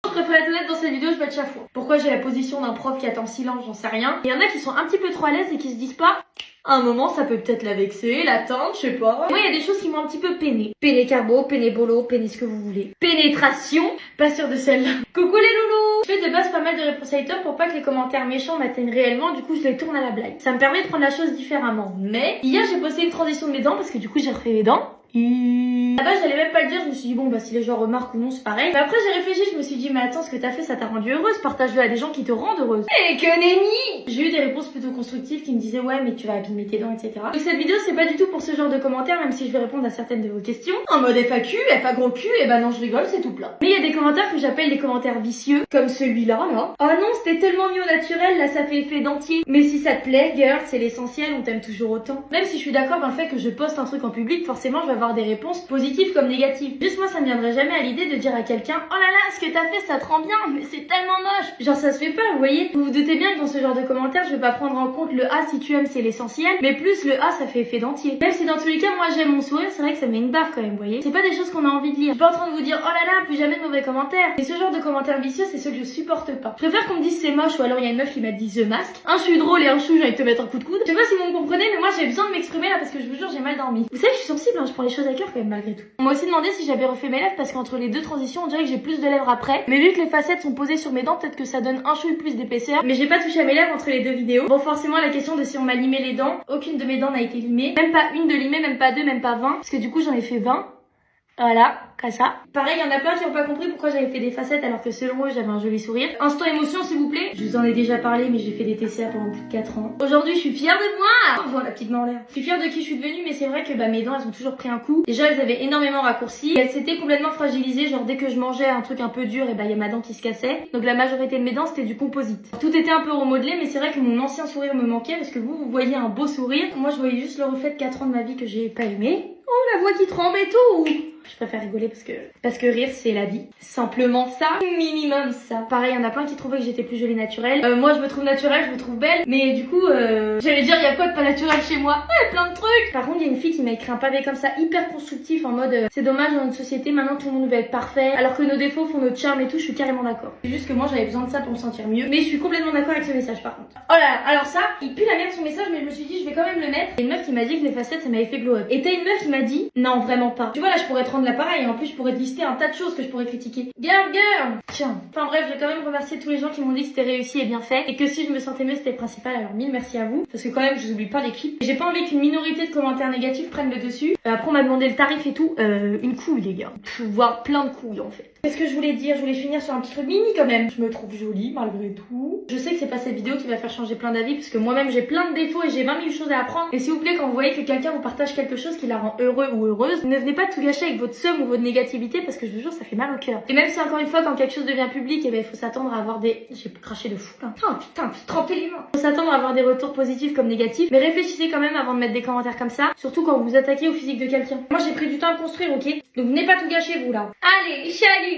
Je préfère être honnête dans cette vidéo, je vais être chafois. Pourquoi j'ai la position d'un prof qui attend silence, j'en sais rien. Il y en a qui sont un petit peu trop à l'aise et qui se disent pas, à un moment ça peut peut-être la vexer, l'atteindre, je sais pas. Moi il y a des choses qui m'ont un petit peu peiné. Peiné carbo, peiné bolo, peiné ce que vous voulez. Pénétration, pas sûr de celle-là. Coucou les loulous. Je fais de base pas mal de réponses haters pour pas que les commentaires méchants m'atteignent réellement, du coup je les tourne à la blague. Ça me permet de prendre la chose différemment. Mais hier j'ai posté une transition de mes dents parce que du coup j'ai refait les dents. Là-bas j'allais même pas le dire, je me suis dit bon bah si les gens remarquent ou non c'est pareil. Mais après j'ai réfléchi, je me suis dit mais attends, ce que t'as fait ça t'a rendu heureuse, partage-le à des gens qui te rendent heureuse. Et que nenni. J'ai eu des réponses plutôt constructives qui me disaient ouais mais tu vas abîmer tes dents etc. Donc cette vidéo c'est pas du tout pour ce genre de commentaires, même si je vais répondre à certaines de vos questions. En mode FAQ, FA gros cul, et bah non je rigole c'est tout plat. Mais il y a des commentaires que j'appelle des commentaires vicieux, comme celui-là là. Oh non c'était tellement mieux au naturel, là ça fait effet dentier. Mais si ça te plaît, girl, c'est l'essentiel, on t'aime toujours autant. Même si je suis d'accord dans le fait que je poste un truc en public, forcément je vais avoir des réponses positives comme négatives. Juste moi ça me viendrait jamais à l'idée de dire à quelqu'un oh là là ce que t'as fait ça te rend bien mais c'est tellement moche. Genre ça se fait pas vous voyez. Vous vous doutez bien que dans ce genre de commentaires je vais pas prendre en compte le A si tu aimes c'est l'essentiel, mais plus le A ça fait effet dentier. Même si dans tous les cas moi j'aime mon sourire, c'est vrai que ça met une baffe quand même vous voyez. C'est pas des choses qu'on a envie de lire. Je suis pas en train de vous dire oh là là plus jamais de mauvais commentaires. Mais ce genre de commentaires vicieux c'est ceux que je supporte pas. Je préfère qu'on me dise c'est moche ou alors il y a une meuf qui m'a dit The Mask. Un je suis drôle et un chou j'ai envie de te mettre un coup de coude. Je sais pas si vous me comprenez mais moi j'ai besoin de m'exprimer là parce que je vous jure j'ai mal dormi. Vous savez je suis sensible hein, je prends les choses à cœur quand même malgré tout. On m'a aussi demandé si j'avais refait mes lèvres parce qu'entre les deux transitions on dirait que j'ai plus de lèvres après. Mais vu que les facettes sont posées sur mes dents peut-être que ça donne un chouille plus d'épaisseur. Mais j'ai pas touché à mes lèvres entre les deux vidéos. Bon forcément la question de si on m'a limé les dents, aucune de mes dents n'a été limée. Même pas une de limée, même pas deux, même pas 20. Parce que du coup j'en ai fait 20. Voilà, comme ça. Pareil, il y en a plein qui n'ont pas compris pourquoi j'avais fait des facettes alors que selon eux j'avais un joli sourire. Instant émotion s'il vous plaît. Je vous en ai déjà parlé mais j'ai fait des TCA pendant plus de 4 ans. Aujourd'hui je suis fière de moi. Oh, la petite main en l'air. Je suis fière de qui je suis devenue mais c'est vrai que mes dents elles ont toujours pris un coup. Déjà elles avaient énormément raccourci. Et elles s'étaient complètement fragilisées. Genre dès que je mangeais un truc un peu dur et il y a ma dent qui se cassait. Donc la majorité de mes dents c'était du composite. Tout était un peu remodelé mais c'est vrai que mon ancien sourire me manquait parce que vous voyez un beau sourire. Moi je voyais juste le reflet de 4 ans de ma vie que j'ai pas aimé. Oh la voix qui tremble et tout. Je préfère rigoler parce que rire c'est la vie. Simplement ça, minimum ça. Pareil, il y en a plein qui trouvaient que j'étais plus jolie naturelle. Moi je me trouve naturelle, je me trouve belle. Mais du coup, j'allais dire il y a quoi de pas naturel chez moi? Ouais, plein de trucs. Par contre, il y a une fille qui m'a écrit un pavé comme ça, hyper constructif en mode c'est dommage dans notre société, maintenant tout le monde veut être parfait. Alors que nos défauts font notre charme et tout, je suis carrément d'accord. C'est juste que moi j'avais besoin de ça pour me sentir mieux. Mais je suis complètement d'accord avec ce message par contre. Oh là là, alors ça, il pue la merde son message, mais je me suis dit je vais quand même le mettre. Il y a une meuf qui m'a dit que les facettes ça m'avait fait glow up. Et t'as une meuf qui m'a dit non vraiment pas. Tu vois là je pourrais te rendre l'appareil et en plus je pourrais te lister un tas de choses que je pourrais critiquer. Girl. Tiens. Enfin bref, je vais quand même remercier tous les gens qui m'ont dit que c'était réussi et bien fait. Et que si je me sentais mieux c'était le principal, alors mille merci à vous. Parce que quand même je vous oublie pas les clips. J'ai pas envie qu'une minorité de commentaires négatifs prennent le dessus. Après on m'a demandé le tarif et tout. Une couille les gars. Voire plein de couilles en fait. Qu'est-ce que je voulais dire? Je voulais finir sur un petit truc mini quand même. Je me trouve jolie malgré tout. Je sais que c'est pas cette vidéo qui va faire changer plein d'avis parce que moi-même j'ai plein de défauts et j'ai 20 000 choses à apprendre. Et s'il vous plaît, quand vous voyez que quelqu'un vous partage quelque chose qui la rend heureux ou heureuse, ne venez pas tout gâcher avec votre seum ou votre négativité parce que je vous jure ça fait mal au cœur. Et même si encore une fois quand quelque chose devient public, il faut s'attendre à avoir des... J'ai craché de fou là. Oh putain, j'ai trempé les mains. Faut s'attendre à avoir des retours positifs comme négatifs. Mais réfléchissez quand même avant de mettre des commentaires comme ça. Surtout quand vous vous attaquez au physique de quelqu'un. Moi j'ai pris du temps à construire, ok? Donc venez pas tout gâcher vous là. Allez, salut.